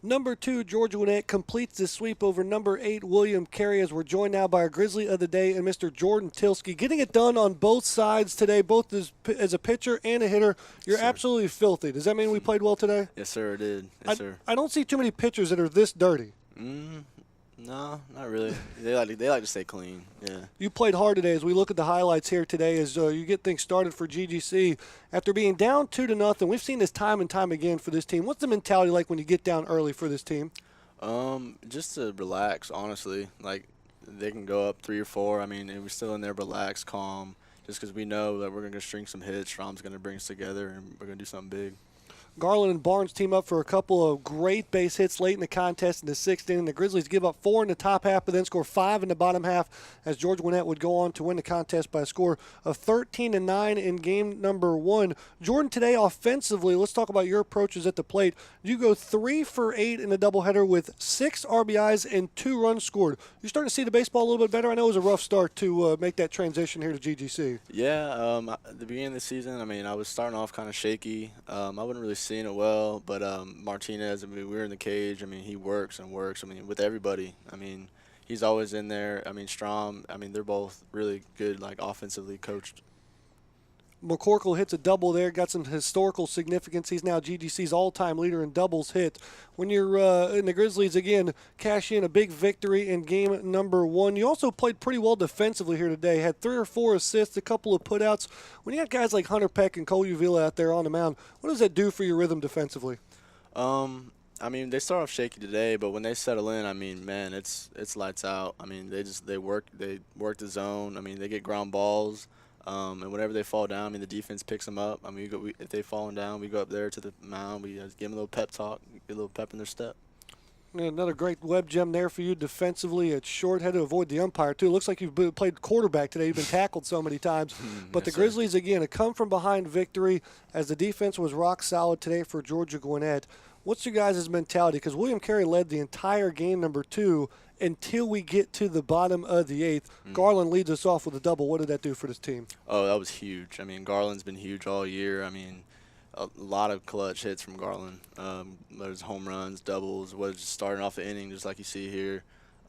Number 2, Georgia Gwinnett completes the sweep over number 8, William Carey, as we're joined now by our Grizzly of the day and Mr. Jordan Tylski. Getting it done on both sides today, both as a pitcher and a hitter. You're absolutely filthy. Does that mean we played well today? Yes, sir, it did. Yes, sir. I don't see too many pitchers that are this dirty. No, not really. They like to stay clean. Yeah. You played hard today. As we look at the highlights here today, as you get things started for GGC, after being down 2-0, we've seen this time and time again for this team. What's the mentality like when you get down early for this team? Just to relax, honestly. Like, they can go up 3 or 4. I mean, and we're still in there, relaxed, calm, just because we know that we're going to string some hits. Strom's going to bring us together, and we're going to do something big. Garland and Barnes team up for a couple of great base hits late in the contest in the 6th inning. The Grizzlies give up 4 in the top half, but then score 5 in the bottom half, as Georgia Gwinnett would go on to win the contest by a score of 13-9 in game number 1. Jordan, today offensively, let's talk about your approaches at the plate. You go 3 for 8 in the doubleheader with 6 RBIs and 2 runs scored. You're starting to see the baseball a little bit better. I know it was a rough start to make that transition here to GGC. Yeah, at the beginning of the season, I mean, I was starting off kind of shaky. I wasn't really seeing it well, but Martinez, I mean, we were in the cage. I mean, he works and works. I mean, with everybody. I mean, he's always in there. I mean, Strom, I mean, they're both really good, like, offensively coached. McCorkle hits a double there, got some historical significance. He's now GGC's all-time leader in doubles hit. When you're in the Grizzlies, again, cash in a big victory in game number 1. You also played pretty well defensively here today. Had 3 or 4 assists, a couple of putouts. When you got guys like Hunter Peck and Cole Uvila out there on the mound, what does that do for your rhythm defensively? I mean, they start off shaky today, but when they settle in, I mean, man, it's lights out. I mean, they work the zone. I mean, they get ground balls. And whenever they fall down, I mean, the defense picks them up. I mean, if they've fallen down, we go up there to the mound. We give them a little pep talk, get a little pep in their step. Yeah, another great web gem there for you defensively. At short, had to avoid the umpire, too. Looks like you've played quarterback today. You've been tackled so many times. But the Grizzlies, again, a come-from-behind victory as the defense was rock solid today for Georgia Gwinnett. What's your guys' mentality? Because William Carey led the entire game number 2 until we get to the bottom of the 8th. Garland leads us off with a double. What did that do for this team? Oh, that was huge. I mean, Garland's been huge all year. I mean, a lot of clutch hits from Garland. There's home runs, doubles, was just starting off the inning just like you see here.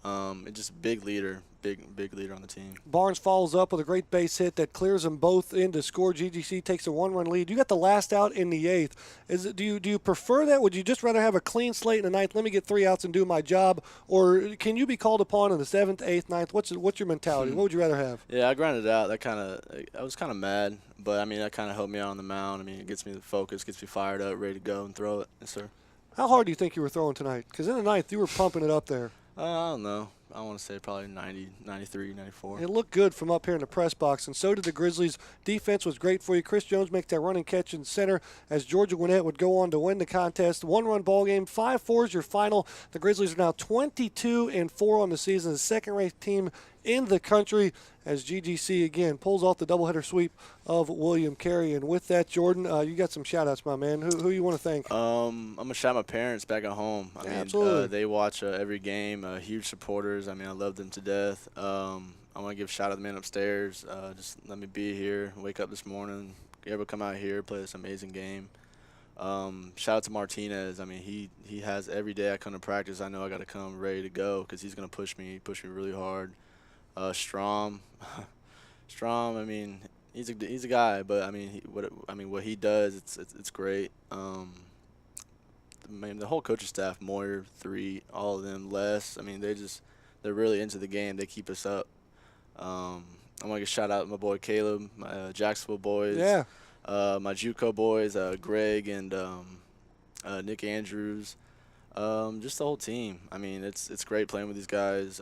It's just a big leader, big leader on the team. Barnes follows up with a great base hit that clears them both in to score. GGC takes a 1-run lead. You got the last out in the 8th. Do you prefer that? Would you just rather have a clean slate in the 9th? Let me get 3 outs and do my job, or can you be called upon in the 7th, 8th, 9th? What's your mentality? What would you rather have? Yeah, I grinded it out. I was kind of mad, but I mean that kind of helped me out on the mound. I mean it gets me the focus, gets me fired up, ready to go and throw it. Yes, sir. How hard do you think you were throwing tonight? Because in the 9th you were pumping it up there. I don't know. I want to say probably 90, 93, 94. It looked good from up here in the press box, and so did the Grizzlies. Defense was great for you. Chris Jones makes that running catch in center as Georgia Gwinnett would go on to win the contest. 1-run ball game. 5-4 is your final. The Grizzlies are now 22-4 on the season, the second-ranked team in the country, as GGC again pulls off the doubleheader sweep of William Carey. And with that, Jordan, you got some shout-outs, my man. Who you want to thank? I'm going to shout my parents back at home. I mean, absolutely. They watch every game, huge supporters. I mean, I love them to death. I want to give a shout-out to the man upstairs. Just let me be here, wake up this morning, ever come out here, play this amazing game. Shout out to Martinez. I mean, he has every day I come to practice, I know I got to come ready to go because he's going to push me really hard. Strom, I mean, he's a guy, but I mean, what he does, it's great. The whole coaching staff, Moyer, 3, all of them, Les. I mean, they're really into the game. They keep us up. I want to shout out my boy Caleb, my Jacksonville boys, my JUCO boys, Greg and Nick Andrews, just the whole team. I mean, it's great playing with these guys.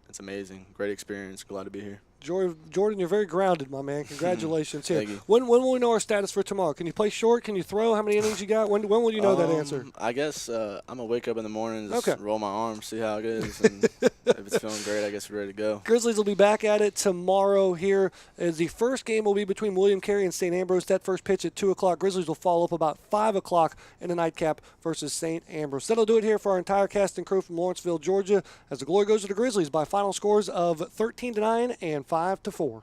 It's amazing. Great experience. Glad to be here. Jordan, you're very grounded, my man. Congratulations. Thank you. When will we know our status for tomorrow? Can you play short? Can you throw? How many innings you got? When will you know that answer? I guess I'm going to wake up in the morning and just roll my arms, see how it is. And if it's feeling great, I guess we're ready to go. Grizzlies will be back at it tomorrow here. As the first game will be between William Carey and St. Ambrose. That first pitch at 2 o'clock. Grizzlies will follow up about 5 o'clock in the nightcap versus St. Ambrose. That'll do it here for our entire cast and crew from Lawrenceville, Georgia, as the glory goes to the Grizzlies by final scores of 13-9 and 5-4.